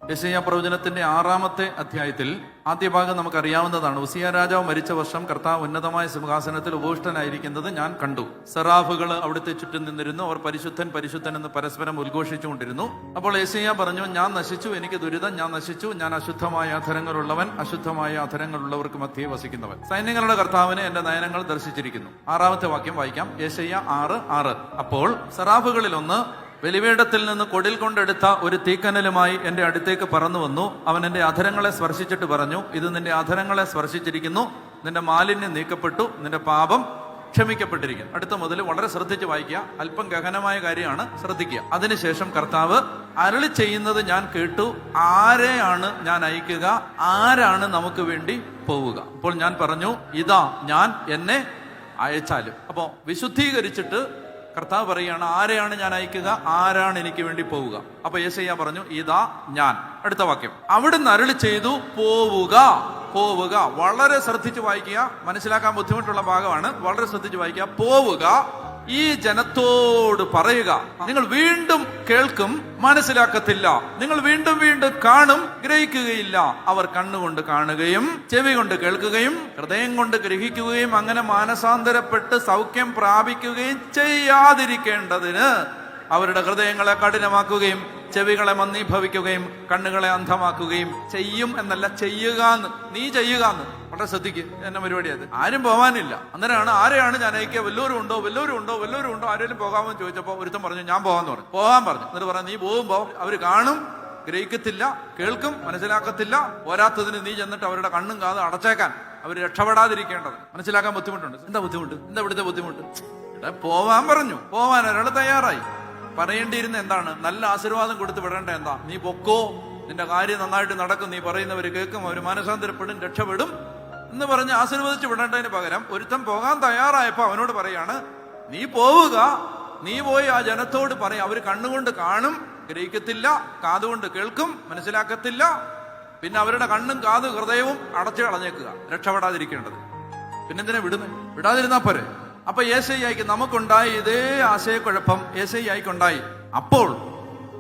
യെശയ്യാ പ്രവചനത്തിന്റെ 6-ാമത്തെ അധ്യായത്തിൽ ആദ്യ ഭാഗം നമുക്കറിയാവുന്നതാണ്. ഉസിയ രാജാവ് മരിച്ച വർഷം കർത്താവ് ഉന്നതമായ സിംഹാസനത്തിൽ ഉപവിഷ്ടനായിരിക്കുന്നത് ഞാൻ കണ്ടു. സെറാഫുകൾ അവിടുത്തെ ചുറ്റും നിന്നിരുന്നു. അവർ പരിശുദ്ധൻ പരിശുദ്ധൻ എന്ന് പരസ്പരം ഉദ്ഘോഷിച്ചുകൊണ്ടിരുന്നു. അപ്പോൾ യെശയ്യാ പറഞ്ഞു, ഞാൻ നശിച്ചു, എനിക്ക് ദുരിതം, ഞാൻ നശിച്ചു, ഞാൻ അശുദ്ധമായ അധരങ്ങളുള്ളവൻ, അശുദ്ധമായ അധരങ്ങളുള്ളവർക്ക് മധ്യേ വസിക്കുന്നവൻ. സൈന്യങ്ങളുടെ കർത്താവിനെ എന്റെ നയനങ്ങൾ ദർശിച്ചിരിക്കുന്നു. 6-ാമത്തെ വാക്യം വായിക്കാം. യെശയ്യാ 6:6. അപ്പോൾ സെറാഫുകളിൽ ഒന്ന് ബലിപീഠത്തിൽ നിന്ന് കൊടിൽ കൊണ്ടെടുത്ത ഒരു തീക്കനലുമായി എന്റെ അടുത്തേക്ക് പറന്നു വന്നു. അവൻ എന്റെ അധരങ്ങളെ സ്പർശിച്ചിട്ട് പറഞ്ഞു, ഇത് നിന്റെ അധരങ്ങളെ സ്പർശിച്ചിരിക്കുന്നു, നിന്റെ മാലിന്യം നീക്കപ്പെട്ടു, നിന്റെ പാപം ക്ഷമിക്കപ്പെട്ടിരിക്കുന്നു. അടുത്ത മുതൽ വളരെ ശ്രദ്ധിച്ച് വായിക്കുക. അല്പം ഗഹനമായ കാര്യമാണ്, ശ്രദ്ധിക്കുക. അതിനുശേഷം കർത്താവ് അരുളി ചെയ്യുന്നത് ഞാൻ കേട്ടു, ആരെയാണ് ഞാൻ അയക്കുക, ആരാണ് നമുക്ക് വേണ്ടി പോവുക? അപ്പോൾ ഞാൻ പറഞ്ഞു, ഇതാ ഞാൻ, എന്നെ അയച്ചാലും. അപ്പോ വിശുദ്ധീകരിച്ചിട്ട് കർത്താവ് പറയുകയാണ്, ആരെയാണ് ഞാൻ അയക്കുക, ആരാണ് എനിക്ക് വേണ്ടി പോവുക? അപ്പൊ യെശയ്യാ പറഞ്ഞു, ഇതാ ഞാൻ. അടുത്ത വാക്യം, അവിടുന്ന് അരുളി ചെയ്തു, പോവുക പോവുക. വളരെ ശ്രദ്ധിച്ച് വായിക്കുക, മനസ്സിലാക്കാൻ ബുദ്ധിമുട്ടുള്ള ഭാഗമാണ്. വളരെ ശ്രദ്ധിച്ച് വായിക്കുക. പോവുക, ഈ ജനത്തോട് പറയുക, നിങ്ങൾ വീണ്ടും കേൾക്കും, മനസ്സിലാക്കത്തില്ല. നിങ്ങൾ വീണ്ടും വീണ്ടും കാണും, ഗ്രഹിക്കുകയില്ല. അവർ കണ്ണുകൊണ്ട് കാണുകയും ചെവി കൊണ്ട് കേൾക്കുകയും ഹൃദയം കൊണ്ട് ഗ്രഹിക്കുകയും അങ്ങനെ മാനസാന്തരപ്പെട്ട് സൗഖ്യം പ്രാപിക്കുകയും ചെയ്യാതിരിക്കേണ്ടതിന് അവരുടെ ഹൃദയങ്ങളെ കഠിനമാക്കുകയും ചെവികളെ മന്ദീഭവിക്കുകയും കണ്ണുകളെ അന്ധമാക്കുകയും ചെയ്യും. എന്നല്ല, ചെയ്യുക. നീ ചെയ്യുക. വളരെ ശ്രദ്ധിക്കുക. എന്നെ പരിപാടി അത്. ആരും പോകാനില്ല. അന്നേരമാണ്, ആരെയാണ് ഞാൻ അയക്കുക, വല്ലവരും ഉണ്ടോ, വല്ലവരും ഉണ്ടോ, വല്ലവരും ഉണ്ടോ, ആരെങ്കിലും പോകാമെന്ന് ചോദിച്ചപ്പോൾ ഒരുത്തൻ പറഞ്ഞു, ഞാൻ പോകാന്ന് പറഞ്ഞു. പോകാൻ പറഞ്ഞു. എന്നിട്ട് പറഞ്ഞു, നീ പോകുമ്പോ അവര് കാണും, ഗ്രഹിക്കത്തില്ല, കേൾക്കും, മനസ്സിലാക്കത്തില്ല. പോരാത്തതിന് നീ ചെന്നിട്ട് അവരുടെ കണ്ണും കാതും അടച്ചേക്കാൻ, അവർ രക്ഷപ്പെടാതിരിക്കേണ്ടത്. മനസ്സിലാക്കാൻ ബുദ്ധിമുട്ടുണ്ട്. എന്താ ബുദ്ധിമുട്ട്? എന്താ ഇവിടുത്തെ ബുദ്ധിമുട്ട്? പോവാൻ പറഞ്ഞു. പോവാൻ ഒരാൾ തയ്യാറായി. പറയേണ്ടിയിരുന്ന എന്താണ്? നല്ല ആശീർവാദം കൊടുത്ത് വിടേണ്ട എന്താ? നീ പൊക്കോ, നിന്റെ കാര്യം നന്നായിട്ട് നടക്കും, നീ പറയുന്നവർ കേൾക്കും, അവർ മനസാന്തരപ്പെടും, രക്ഷപ്പെടും എന്ന് പറഞ്ഞ് ആശീർവദിച്ച് വിടേണ്ടതിന് പകരം ഒരുത്തൻ പോകാൻ തയ്യാറായപ്പോ അവനോട് പറയാണ്, നീ പോവുക, നീ പോയി ആ ജനത്തോട് പറയും. അവർ കണ്ണുകൊണ്ട് കാണും, ഗ്രഹിക്കത്തില്ല, കാതുകൊണ്ട് കേൾക്കും, മനസ്സിലാക്കത്തില്ല. പിന്നെ അവരുടെ കണ്ണും കാതും ഹൃദയവും അടച്ചു കളഞ്ഞേക്കുക, രക്ഷപ്പെടാതിരിക്കേണ്ടത്. പിന്നെന്തിനാ വിടുന്നത്? വിടാതിരുന്നാ പോരെ. അപ്പൊ യെശയ്യായ്ക്ക് നമുക്കുണ്ടായി ഇതേ ആശയക്കുഴപ്പം യെശയ്യായ്ക്കുണ്ടായി. അപ്പോൾ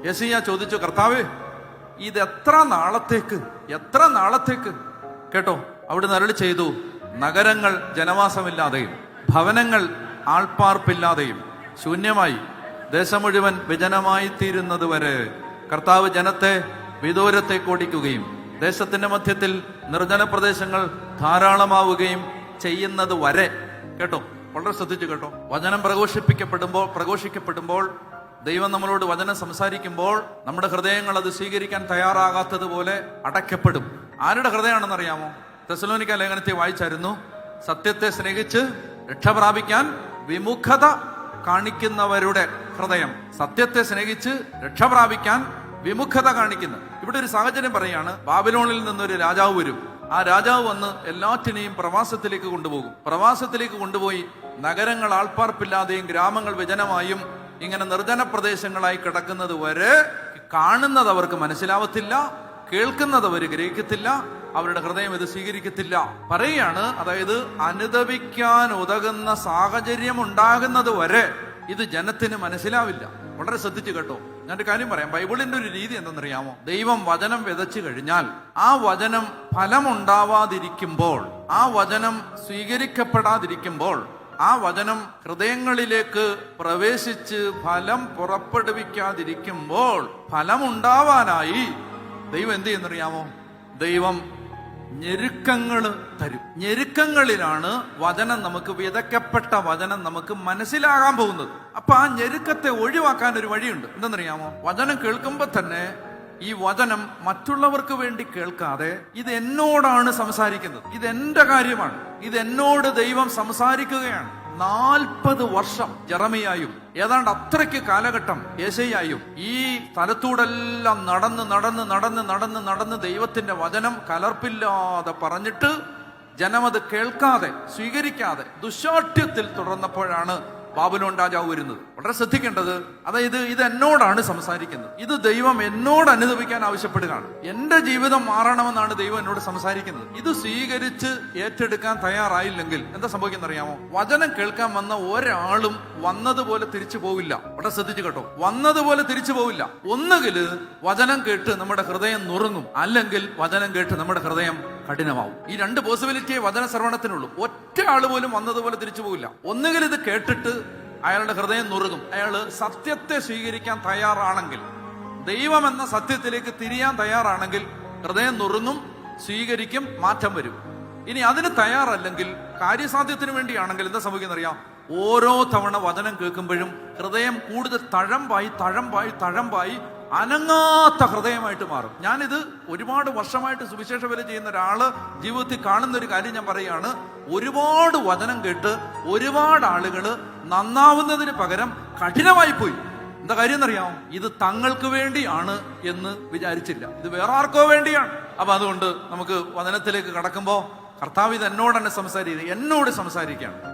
യെശയ്യാ ചോദിച്ചു, കർത്താവേ, ഇത് എത്ര നാളത്തേക്ക്, എത്ര നാളത്തേക്ക്? കേട്ടോ, അവിടുന്ന് അരുളി ചെയ്തു, നഗരങ്ങൾ ജനവാസമില്ലാതെയും ഭവനങ്ങൾ ആൾപ്പാർപ്പില്ലാതെയും ശൂന്യമായി ദേശം മുഴുവൻ വിജനമായി തീരുന്നത് വരെ കർത്താവ് ജനത്തെ വിദൂരത്തേക്ക് ഓടിക്കുകയും ദേശത്തിന്റെ മധ്യത്തിൽ നിർജ്ജന പ്രദേശങ്ങൾ ധാരാളമാവുകയും ചെയ്യുന്നത് വരെ. കേട്ടോ, വളരെ ശ്രദ്ധിച്ചു കേട്ടോ. വചനം പ്രഘോഷിക്കപ്പെടുമ്പോൾ ദൈവം നമ്മളോട് വചനം സംസാരിക്കുമ്പോൾ നമ്മുടെ ഹൃദയങ്ങൾ അത് സ്വീകരിക്കാൻ തയ്യാറാകാത്തതുപോലെ അടയ്ക്കപ്പെടും. ആരുടെ ഹൃദയമാണെന്ന് അറിയാമോ? തെസ്സലോനിക്ക ലേഖനത്തെ വായിച്ചായിരുന്നു. സത്യത്തെ സ്നേഹിച്ച് രക്ഷ പ്രാപിക്കാൻ വിമുഖത കാണിക്കുന്നവരുടെ ഹൃദയം. സത്യത്തെ സ്നേഹിച്ച് രക്ഷ പ്രാപിക്കാൻ വിമുഖത കാണിക്കുന്നു. ഇവിടെ ഒരു സാഹചര്യം പറയാണ്. ബാബിലോണിൽ നിന്നൊരു രാജാവ് വരും. ആ രാജാവ് വന്ന് എല്ലാറ്റിനെയും പ്രവാസത്തിലേക്ക് കൊണ്ടുപോകും. പ്രവാസത്തിലേക്ക് കൊണ്ടുപോയി നഗരങ്ങൾ ആൾപ്പാർപ്പില്ലാതെയും ഗ്രാമങ്ങൾ വിജനമായും ഇങ്ങനെ നിർജ്ജന പ്രദേശങ്ങളായി കിടക്കുന്നത് വരെ കാണുന്നത് അവർക്ക് മനസ്സിലാവത്തില്ല, കേൾക്കുന്നത് അവർ ഗ്രഹിക്കത്തില്ല, അവരുടെ ഹൃദയം ഇത് സ്വീകരിക്കത്തില്ല. പറയുകയാണ്, അതായത് അനുദപിക്കാൻ ഉതകുന്ന സാഹചര്യം ഉണ്ടാകുന്നത് വരെ ഇത് ജനത്തിന് മനസ്സിലാവില്ല. വളരെ ശ്രദ്ധിച്ചു കേട്ടോ. ഞാനൊരു കാര്യം പറയാം. ബൈബിളിന്റെ ഒരു രീതി എന്തെന്നറിയാമോ? ദൈവം വചനം വിതച്ചു കഴിഞ്ഞാൽ ആ വചനം ഫലമുണ്ടാവാതിരിക്കുമ്പോൾ, ആ വചനം സ്വീകരിക്കപ്പെടാതിരിക്കുമ്പോൾ, ആ വചനം ഹൃദയങ്ങളിലേക്ക് പ്രവേശിച്ച് ഫലം പുറപ്പെടുവിക്കാതിരിക്കുമ്പോൾ ഫലമുണ്ടാവാനായി ദൈവം എന്ത് ചെയ്യുന്നറിയാമോ? ദൈവം ഞെരുക്കങ്ങൾ തരും. ഞെരുക്കങ്ങളിലാണ് വചനം, നമുക്ക് വിതയ്ക്കപ്പെട്ട വചനം നമുക്ക് മനസ്സിലാകാൻ പോകുന്നത്. അപ്പൊ ആ ഞെരുക്കത്തെ ഒഴിവാക്കാൻ ഒരു വഴിയുണ്ട്. എന്തെന്നറിയാമോ? വചനം കേൾക്കുമ്പോ തന്നെ ഈ വചനം മറ്റുള്ളവർക്ക് വേണ്ടി കേൾക്കാതെ, ഇത് എന്നോടാണ് സംസാരിക്കുന്നത്, ഇത് എന്റെ കാര്യമാണ്, ഇത് എന്നോട് ദൈവം സംസാരിക്കുകയാണ്. 40 വർഷം ജെറമിയായും ഏതാണ്ട് അത്രയ്ക്ക് കാലഘട്ടം യെശയ്യായും ഈ സ്ഥലത്തൂടെല്ലാം നടന്ന് ദൈവത്തിന്റെ വചനം കലർപ്പില്ലാതെ പറഞ്ഞിട്ട് ജനമത് കേൾക്കാതെ സ്വീകരിക്കാതെ ദുശാഠ്യത്തിൽ തുടർന്നപ്പോഴാണ് ബാബിലോൺ രാജാവ് വരുന്നത്. വളരെ ശ്രദ്ധിക്കേണ്ടത്, അതായത് ഇത് എന്നോടാണ് സംസാരിക്കുന്നത്. ഇത് ദൈവം എന്നോട് അനുഭവിക്കാൻ ആവശ്യപ്പെടുകയാണ്. എന്റെ ജീവിതം മാറണമെന്നാണ് ദൈവം എന്നോട് സംസാരിക്കുന്നത്. ഇത് സ്വീകരിച്ച് ഏറ്റെടുക്കാൻ തയ്യാറായില്ലെങ്കിൽ എന്താ സംഭവിക്കുന്ന അറിയാമോ? വചനം കേൾക്കാൻ വന്ന ഒരാളും വന്നതുപോലെ തിരിച്ചു പോവില്ല. വളരെ ശ്രദ്ധിച്ചു കേട്ടോ, വന്നതുപോലെ തിരിച്ചു പോവില്ല. ഒന്നുകിൽ വചനം കേട്ട് നമ്മുടെ ഹൃദയം നുറുങ്ങും, അല്ലെങ്കിൽ വചനം കേട്ട് നമ്മുടെ ഹൃദയം കഠിനമാവും. ഈ രണ്ട് പോസിബിലിറ്റിയെ വചന ശ്രവണത്തിനുള്ളൂ. ഒറ്റ ആള് പോലും വന്നതുപോലെ തിരിച്ചു പോവില്ല. ഒന്നുകിൽ ഇത് കേട്ടിട്ട് അയാളുടെ ഹൃദയം നുറുകും, അയാള് സത്യത്തെ സ്വീകരിക്കാൻ തയ്യാറാണെങ്കിൽ, ദൈവം എന്ന സത്യത്തിലേക്ക് തിരിയാൻ തയ്യാറാണെങ്കിൽ ഹൃദയം നുറുങ്ങും, സ്വീകരിക്കും, മാറ്റം വരും. ഇനി അതിന് തയ്യാറല്ലെങ്കിൽ, കാര്യസാധ്യത്തിന് വേണ്ടിയാണെങ്കിൽ എന്താ സംഭവിക്കുന്ന അറിയാം? ഓരോ തവണ വചനം കേൾക്കുമ്പോഴും ഹൃദയം കൂടുതൽ തഴമ്പായി അനങ്ങാത്ത ഹൃദയമായിട്ട് മാറും. ഞാനിത് ഒരുപാട് വർഷമായിട്ട് സുവിശേഷ വേല ചെയ്യുന്ന ഒരാള് ജീവിതത്തിൽ കാണുന്ന ഒരു കാര്യം ഞാൻ പറയുകയാണ്. ഒരുപാട് വചനം കേട്ട് ഒരുപാട് ആളുകള് നന്നാവുന്നതിന് പകരം കഠിനമായി പോയി. എന്താ കാര്യം എന്നറിയാമോ? ഇത് തങ്ങൾക്ക് വേണ്ടിയാണ് എന്ന് വിചാരിച്ചില്ല, ഇത് വേറെ ആർക്കോ വേണ്ടിയാണ്. അപ്പൊ അതുകൊണ്ട് നമുക്ക് വചനത്തിലേക്ക് കടക്കുമ്പോ കർത്താവ് ഇത് എന്നോട് തന്നെ എന്നോട് സംസാരിക്കുകയാണ്.